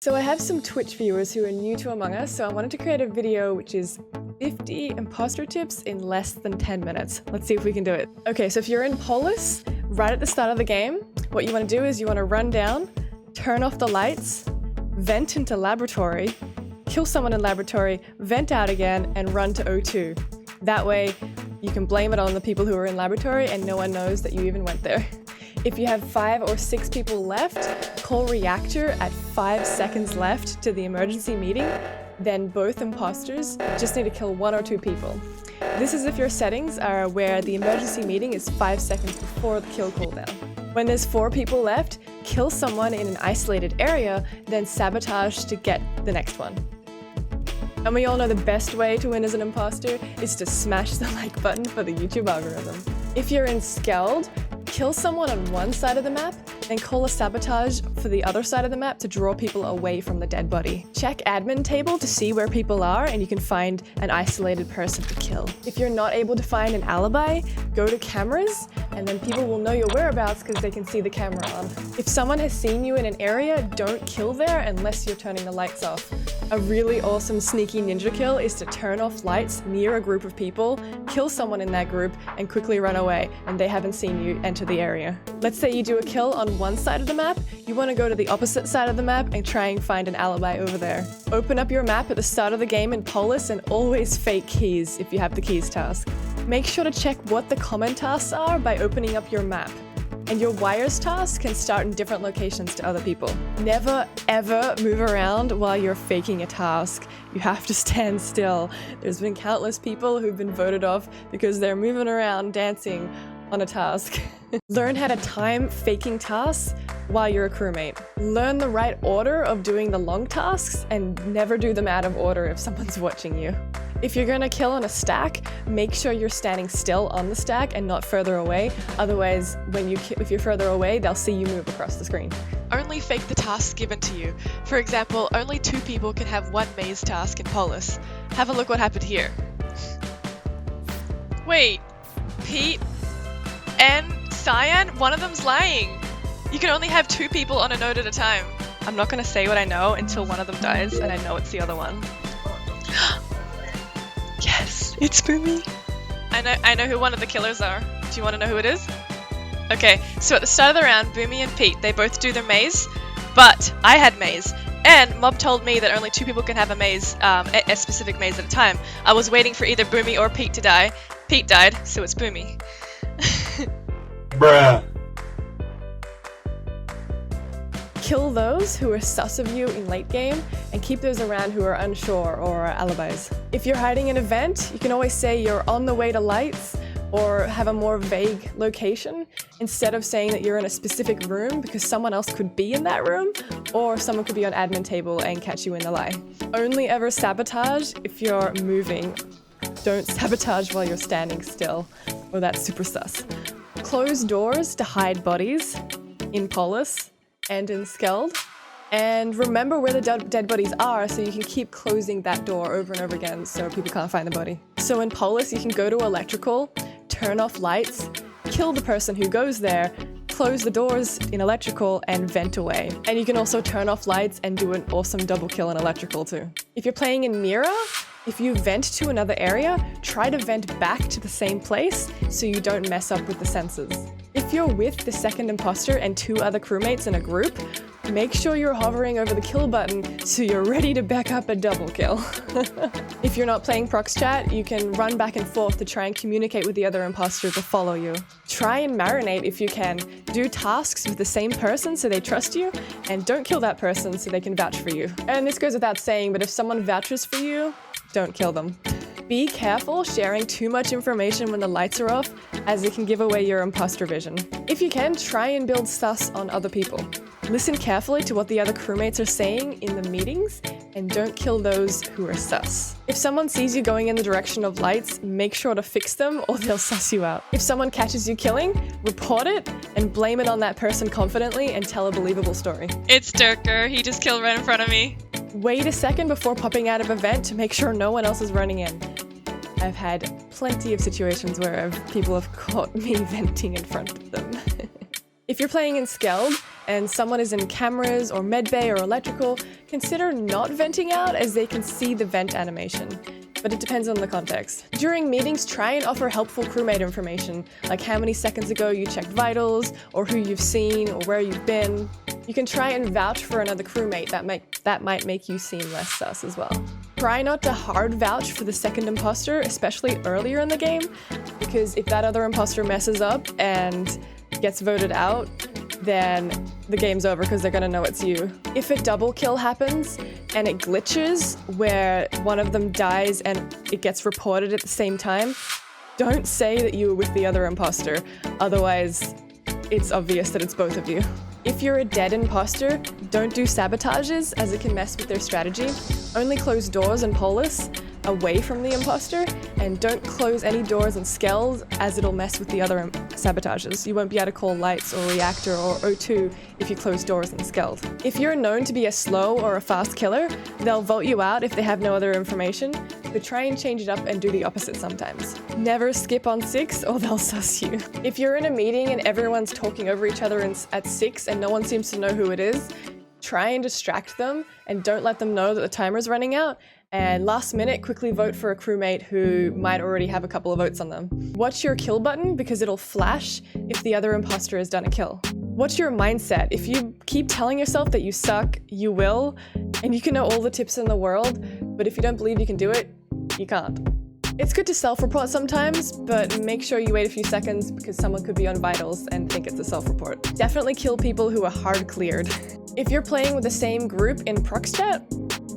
So I have some Twitch viewers who are new to Among Us, so I wanted to create a video which is 50 imposter tips in less than 10 minutes. Let's see if we can do it. Okay, so if you're in Polis, right at the start of the game, what you want to do is you want to run down, turn off the lights, vent into laboratory, kill someone in laboratory, vent out again, and run to O2. That way, you can blame it on the people who are in laboratory and no one knows that you even went there. If you have 5 or 6 people left, call reactor at 5 seconds left to the emergency meeting, then both imposters just need to kill 1 or 2 people. This is if your settings are where the emergency meeting is 5 seconds before the kill cooldown. When there's 4 people left, kill someone in an isolated area, then sabotage to get the next one. And we all know the best way to win as an imposter is to smash the like button for the YouTube algorithm. If you're in Skeld, kill someone on one side of the map, then call a sabotage for the other side of the map to draw people away from the dead body. Check admin table to see where people are and you can find an isolated person to kill. If you're not able to find an alibi, go to cameras and then people will know your whereabouts because they can see the camera on. If someone has seen you in an area, don't kill there unless you're turning the lights off. A really awesome sneaky ninja kill is to turn off lights near a group of people, kill someone in that group, and quickly run away, and they haven't seen you enter the area. Let's say you do a kill on one side of the map, you want to go to the opposite side of the map and try and find an alibi over there. Open up your map at the start of the game in Polis and always fake keys if you have the keys task. Make sure to check what the common tasks are by opening up your map. And your wires task can start in different locations to other people. Never ever move around while you're faking a task. You have to stand still. There's been countless people who've been voted off because they're moving around dancing on a task. Learn how to time faking tasks while you're a crewmate. Learn the right order of doing the long tasks and never do them out of order if someone's watching you. If you're gonna kill on a stack, make sure you're standing still on the stack and not further away. Otherwise, if you're further away, they'll see you move across the screen. Only fake the tasks given to you. For example, only 2 people can have 1 maze task in Polis. Have a look what happened here. Wait, Pete and Cyan? One of them's lying. You can only have 2 people on a node at a time. I'm not gonna say what I know until one of them dies and I know it's the other one. Yes, it's Boomy. I know who one of the killers are. Do you want to know who it is? Okay, so at the start of the round, Boomy and Pete, they both do their maze, but I had maze. And Mob told me that only 2 people can have a maze, a specific maze at a time. I was waiting for either Boomy or Pete to die. Pete died, so it's Boomy. Bruh. Kill those who are sus of you in late game and keep those around who are unsure or are alibis. If you're hiding in an event, you can always say you're on the way to lights or have a more vague location instead of saying that you're in a specific room because someone else could be in that room or someone could be on admin table and catch you in the lie. Only ever sabotage if you're moving. Don't sabotage while you're standing still, or that's super sus. Close doors to hide bodies in Polis and in Skeld. And remember where the dead bodies are so you can keep closing that door over and over again so people can't find the body. So in Polis, you can go to electrical, turn off lights, kill the person who goes there, close the doors in electrical, and vent away. And you can also turn off lights and do an awesome double kill in electrical too. If you're playing in Mira, if you vent to another area, try to vent back to the same place so you don't mess up with the sensors. If you're with the second imposter and 2 other crewmates in a group, make sure you're hovering over the kill button so you're ready to back up a double kill. If you're not playing prox chat, you can run back and forth to try and communicate with the other imposter to follow you. Try and marinate if you can. Do tasks with the same person so they trust you, and don't kill that person so they can vouch for you. And this goes without saying, but if someone vouches for you, don't kill them. Be careful sharing too much information when the lights are off, as it can give away your imposter vision. If you can, try and build sus on other people. Listen carefully to what the other crewmates are saying in the meetings, and don't kill those who are sus. If someone sees you going in the direction of lights, make sure to fix them or they'll suss you out. If someone catches you killing, report it and blame it on that person confidently and tell a believable story. It's Durker, he just killed right in front of me. Wait a second before popping out of a vent to make sure no one else is running in. I've had plenty of situations where people have caught me venting in front of them. If you're playing in Skeld and someone is in cameras or medbay or electrical, consider not venting out as they can see the vent animation. But it depends on the context. During meetings, try and offer helpful crewmate information, like how many seconds ago you checked vitals, or who you've seen, or where you've been. You can try and vouch for another crewmate that might make you seem less sus as well. Try not to hard vouch for the second imposter, especially earlier in the game, because if that other imposter messes up and gets voted out, then the game's over because they're gonna know it's you. If a double kill happens and it glitches where one of them dies and it gets reported at the same time, don't say that you were with the other imposter, otherwise it's obvious that it's both of you. If you're a dead imposter, don't do sabotages as it can mess with their strategy. Only close doors and polis away from the imposter, and don't close any doors and Skeld as it'll mess with the other sabotages. You won't be able to call lights or reactor or O2 if you close doors and Skeld. If you're known to be a slow or a fast killer, they'll vote you out if they have no other information, but try and change it up and do the opposite sometimes. Never skip on 6 or they'll sus you. If you're in a meeting and everyone's talking over each other at 6 and no one seems to know who it is, try and distract them and don't let them know that the timer's running out. And last minute, quickly vote for a crewmate who might already have a couple of votes on them. Watch your kill button because it'll flash if the other imposter has done a kill. What's your mindset? If you keep telling yourself that you suck, you will, and you can know all the tips in the world, but if you don't believe you can do it, you can't. It's good to self-report sometimes, but make sure you wait a few seconds because someone could be on vitals and think it's a self-report. Definitely kill people who are hard cleared. If you're playing with the same group in prox chat,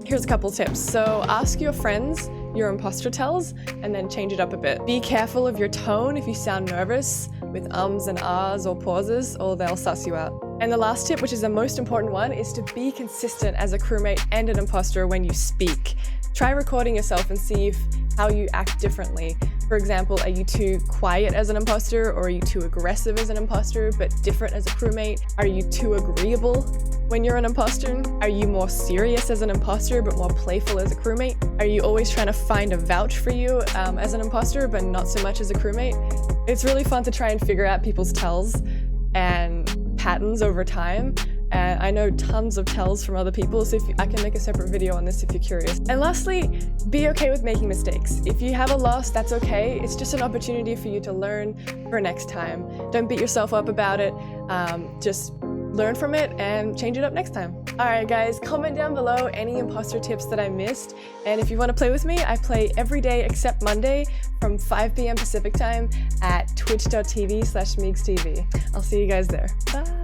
here's a couple tips. So ask your friends your imposter tells and then change it up a bit. Be careful of your tone if you sound nervous with ums and ahs or pauses, or they'll suss you out. And the last tip, which is the most important one, is to be consistent as a crewmate and an imposter when you speak. Try recording yourself and see how you act differently. For example, are you too quiet as an imposter, or are you too aggressive as an imposter but different as a crewmate? Are you too agreeable when you're an imposter? Are you more serious as an imposter but more playful as a crewmate? Are you always trying to find a vouch for you as an imposter but not so much as a crewmate? It's really fun to try and figure out people's tells and patterns over time. And I know tons of tells from other people, so I can make a separate video on this if you're curious. And lastly, be okay with making mistakes. If you have a loss, that's okay. It's just an opportunity for you to learn for next time. Don't beat yourself up about it. Just learn from it and change it up next time. All right, guys, comment down below any imposter tips that I missed. And if you want to play with me, I play every day except Monday from 5 p.m. Pacific time at twitch.tv/MeagsTV. I'll see you guys there. Bye.